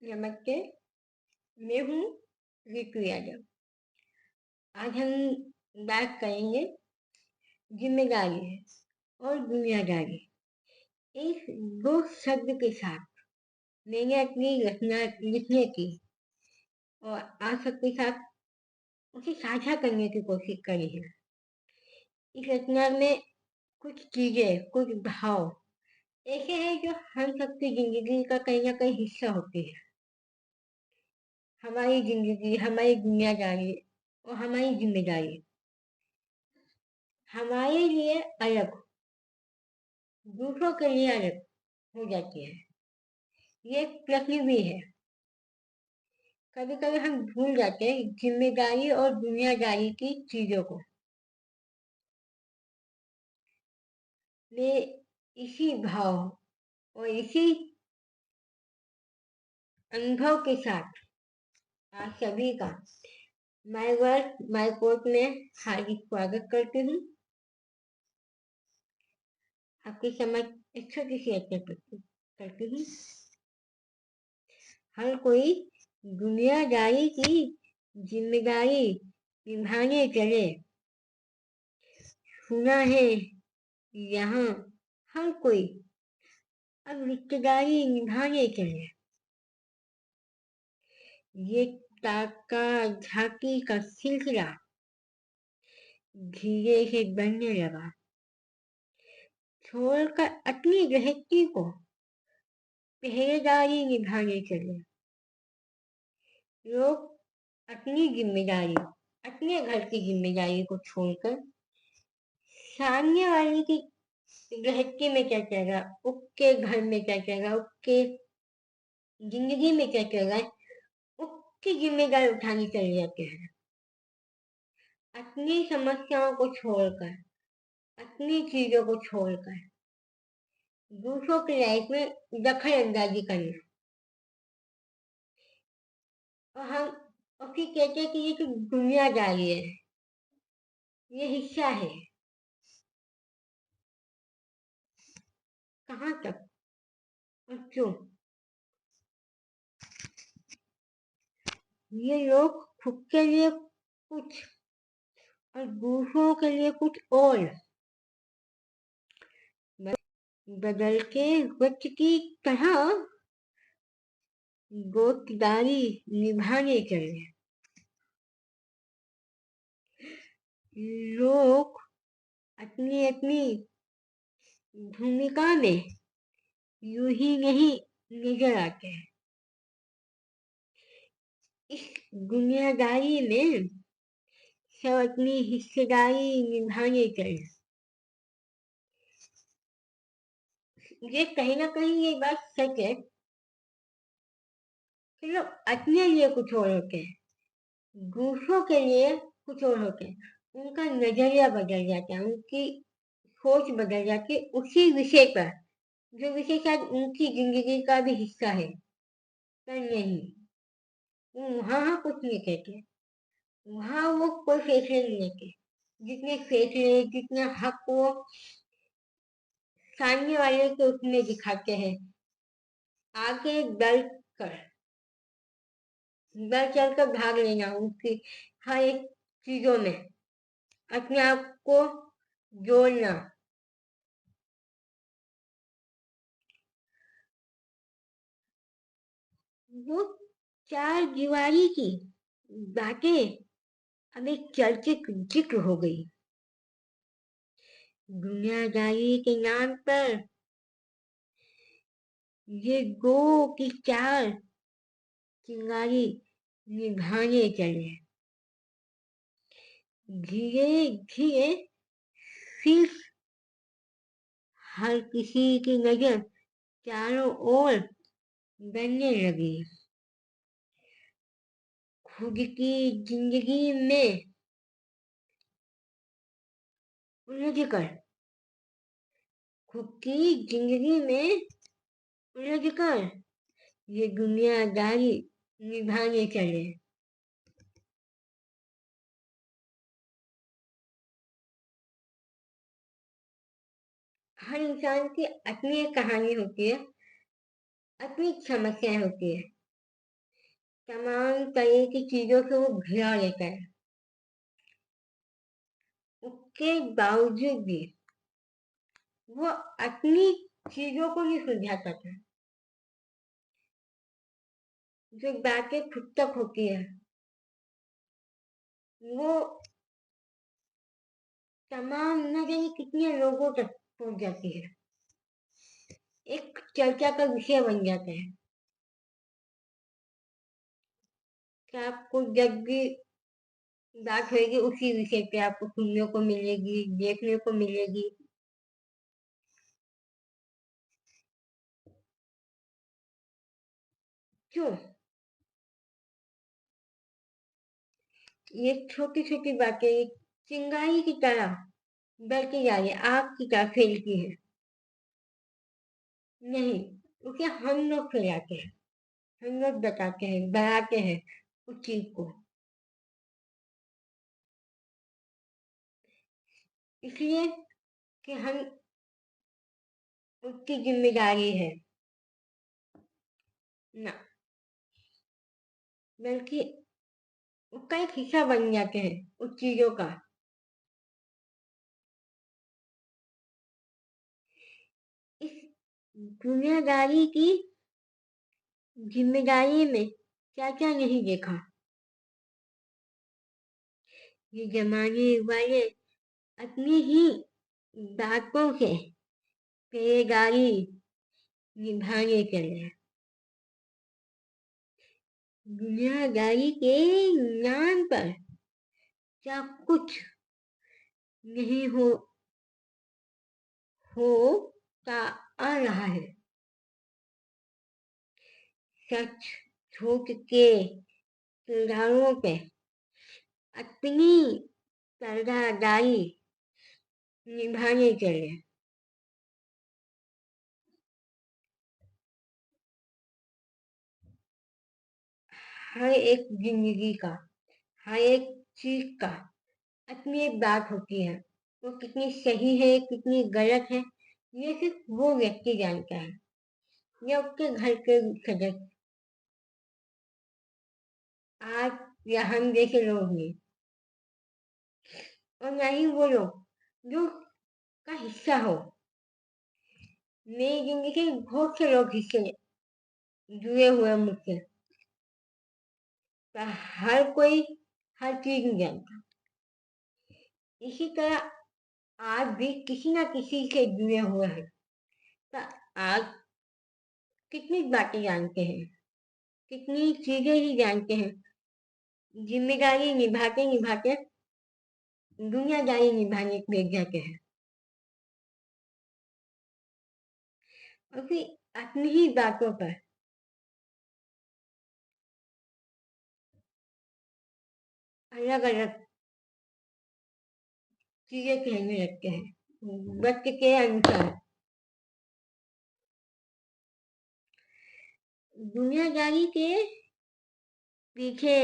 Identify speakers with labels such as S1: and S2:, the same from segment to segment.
S1: नमस्ते, मैं हूँ रितु यादव। आज हम बात करेंगे जिम्मेदारी और दुनियादारी। इस दो शब्द के साथ मैंने अपनी रचना लिखने की और आप सबके साथ उसे साझा करने की कोशिश करी है। इस रचना में कुछ चीजें, कुछ भाव ऐसे हैं जो हम सबकी जिंदगी का कहीं ना कहीं हिस्सा होते हैं। हमारी जिंदगी, हमारी दुनियादारी और हमारी जिम्मेदारी हमारे लिए अलग, दूसरों के लिए अलग हो जाती है। ये एक प्रश्न भी है। कभी कभी हम भूल जाते हैं जिम्मेदारी और दुनियादारी की चीजों को। मैं इसी भाव और इसी अनुभव के साथ आप सभी का माय वर्क माय कोर्ट में हार्दिक स्वागत करती हूँ। आपकी समझ एक छोटी सी करती हूँ। हर कोई दुनियादारी की जिम्मेदारी निभाने चले। सुना है यहाँ हर कोई अब रिश्तेदारी निभाने चले। ये ताका झाकी का सिलसिला धीरे से बढ़ने लगा। छोड़कर अपनी गृहस्थी को पहरेदारी निभाने चले। लोग अपनी जिम्मेदारी, अपने घर की जिम्मेदारी को छोड़कर सामने वाले की गृहस्थी में क्या चल रहा, उसके घर में क्या चल रहा, उसके जिंदगी में क्या चल रहा है, उसकी जिम्मेदारी उठानी चले जाते हैं। अपनी समस्याओं को छोड़कर, अपनी चीजों को छोड़कर दूसरों की लाइफ में दखल अंदाजी करना। और हम उसकी कहते हैं कि ये तो दुनियादारी है, ये हिस्सा है। कहाँ तक और क्यों? ये लोग खुद के लिए कुछ और दूसरों के लिए कुछ और बदल के वक्त की तरह गोतदारी निभाने चले। लोग अपनी अपनी भूमिका में यूं ही नहीं नजर आते हैं। इस दुनियादारी में सब अपनी हिस्सेदारी निभाने चले। ये कहीं ना कहीं ये बात सच है कि लोग अपने लिए कुछ और होते हैं, दूसरों के लिए कुछ और होते हैं। उनका नजरिया बदल जाता है, उनकी सोच बदल जाती है उसी विषय पर, जो विषय शायद उनकी जिंदगी का भी हिस्सा है। पर नहीं, वो वहाँ कुछ नहीं कहते, वहाँ वो कोई फैसले नहीं लेते। जितने फैसले, जितना हक वो सामने वाले के उसमें दिखाते हैं, आगे बढ़ चढ़ कर भाग लेना उनकी हर एक चीजों में, अपने आप को जोड़ना। वो चार दीवारी की बातें अब एक चर्चित जिक्र हो गई। दुनियादारी के नाम पर ये गो की चार चिंगारी निभाने चले। धीरे धीरे सिर्फ हर किसी की नजर चारों ओर बनने लगी। खुद की जिंदगी में उलझ कर, खुद की जिंदगी में उलझ कर ये दुनियादारी निभाने चले। हर इंसान की अपनी एक कहानी होती है, अपनी समस्याएं होती है। तमाम तरह की चीजों से वो घिरा रहता है। उसके बावजूद भी वो अपनी चीजों को नहीं सुलझाता था। जो बातें खुद तक होती है वो तमाम न जाने कितने लोगों तक पहुंच जाती है, एक चर्चा का विषय बन जाता है। कि आपको जब भी बात होगी उसी विषय पे आपको सुनने को मिलेगी, देखने को मिलेगी। क्यों? ये छोटी छोटी बातें एक चिंगारी की तरह बढ़ती जा रही है, आग की तरह फैलती है। नहीं, उसे हम लोग फैलाते हैं, हम लोग बताते हैं, बढ़ाते हैं उस चीज को। इसलिए कि हम उसकी जिम्मेदारी है ना, बल्कि उसका एक हिस्सा बन जाते हैं उस चीजों का। इस दुनियादारी की जिम्मेदारी में क्या क्या नहीं देखा। ये जमाने वाले अपनी ही बातों से पहरेदारी निभाने चले। दुनियादारी के नाम पर क्या कुछ नहीं होता आ रहा है। सच झूठ के किरदारों पे अपनी पर्दादारी निभाने चले। हर एक जिंदगी का, हर एक चीज का अपनी एक बात होती है। वो कितनी सही है, कितनी गलत है, ये सिर्फ वो व्यक्ति जानता है या उसके घर के सदस्य। आज या हम जैसे लोग नहीं, और ना ही वो लोग जो का हिस्सा हो। मेरी जिंदगी के बहुत से लोग हिस्से जुड़े हुए हैं मुझसे, पर हर कोई हर चीज नहीं जानता। इसी तरह आज भी किसी ना किसी से जुड़े हुए हैं। तो आज कितनी बातें जानते हैं, कितनी चीजें ही जानते हैं। जिम्मेदारी निभाते निभाते दुनियादारी निभाने लग जाते हैं, और फिर अपनी ही बातों पर अलग अलग चीजें कहने लगते हैं वक्त के अनुसार। दुनियादारी के पीछे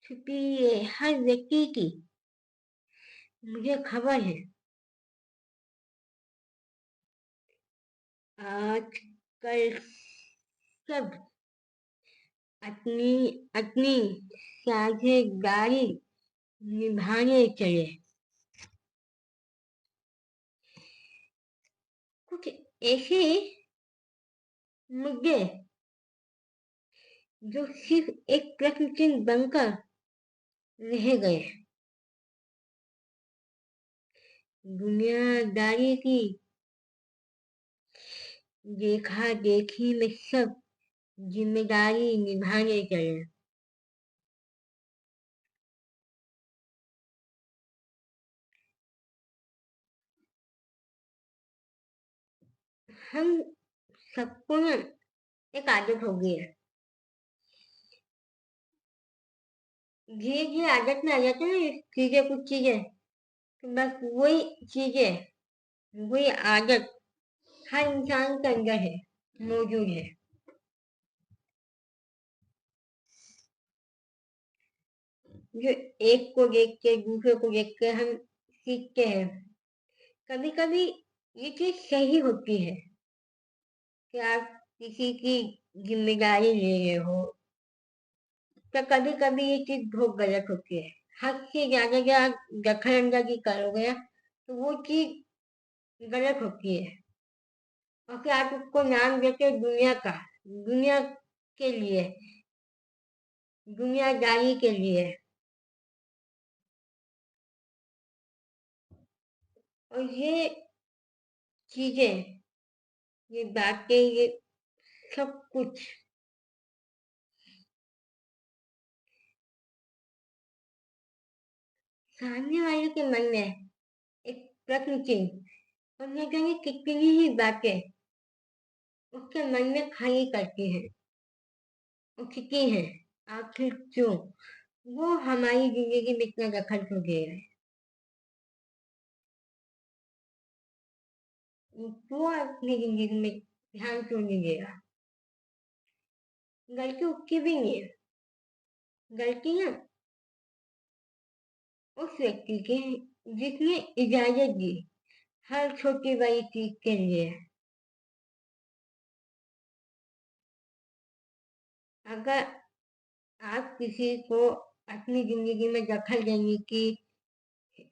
S1: छुपी ये हर व्यक्ति की मुझे खबर है। आजकल सब अपनी अपनी साझेदारी निभाने चले। कुछ ऐसे मुद्दे जो सिर्फ एक प्रश्न चिन्ह बनकर रह गए। दुनियादारी की देखा देखी में सब जिम्मेदारी निभाने चले। हम सबको ना एक आदत हो गई है, धीरे धीरे आदत में आ जाते हैं ना चीजें, कुछ चीजें तो बस वही चीजें, वही आदत हर इंसान के अंदर है, मौजूद है। जो एक को देख के दूसरे को देख के हम सीखते हैं। कभी कभी ये चीज सही होती है कि आप किसी की जिम्मेदारी ले रहे हो, तो कभी कभी ये चीज बहुत गलत होती है। हद से ज्यादा जब दखल अंदाजी करोगे ना, तो वो चीज गलत होती है। और फिर आप उसको नाम देते हो दुनिया का, दुनिया के लिए, दुनियादारी के लिए। और ये चीजें, ये बातें, ये सब कुछ सामने वाले के मन में एक प्रश्न चिन्ह, और न जाने कितनी ही बातें उसके मन में खाली करती हैं, उठती हैं। आखिर क्यों वो हमारी जिंदगी में इतना दखल क्यों दे रहे हैं? वो अपनी जिंदगी में ध्यान क्यों नहीं दे रहा? गलती उसकी भी नहीं है, गलती ना उस व्यक्ति की है जिसने इजाजत दी हर छोटी बड़ी चीज के लिए। अगर आप किसी को अपनी जिंदगी में दखल देने की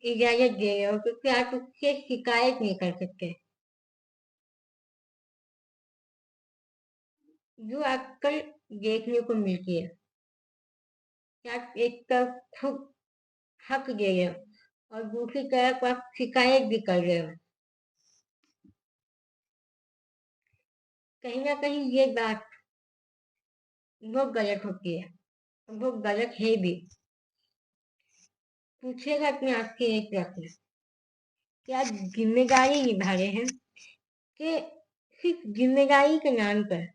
S1: इजाजत दे रहे हो, तो फिर आप उससे शिकायत नहीं कर सकते। जो आजकल देखने को मिलती है कि आप एक तरफ खुद हक दे रहे हो और दूसरी तरफ आप शिकायत भी कर रहे हो। कहीं ना कहीं ये बात बहुत गलत होती है, बहुत गलत है भी। पूछेगा अपने आप से एक प्रश्न, क्या जिम्मेदारी निभा रहे हैं कि सिर्फ जिम्मेदारी के नाम पर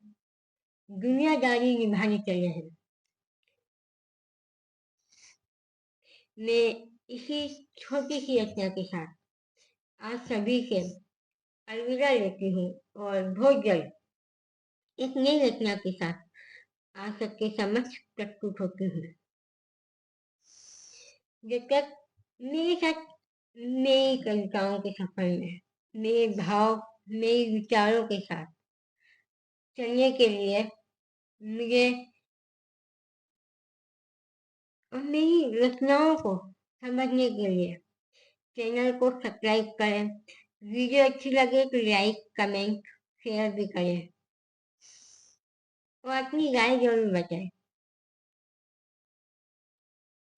S1: दुनियादारी निभाने चले हैं? मैं इसी छोटी सी रचना के साथ आज सभी से अलविदा लेती हूँ, और बहुत जल्द एक नई रचना के साथ आप सबके समक्ष प्रस्तुत होती हूँ। जब तक मेरे साथ मेरी कविताओं के सफर में मेरे भाव, मेरे विचारों के साथ चलने के लिए मुझे, और मेरी रचनाओं को समझने के लिए चैनल को सब्सक्राइब करें। वीडियो अच्छी लगे तो लाइक, कमेंट, शेयर भी करें, और अपनी राय जरूर बताएं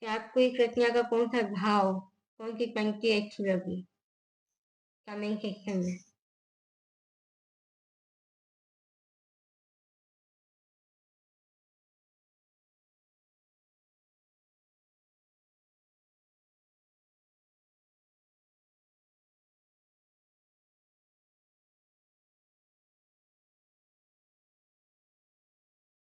S1: कि आपको इस रचना का कौन सा भाव, कौन सी पंक्ति अच्छी लगी, कमेंट सेक्शन में।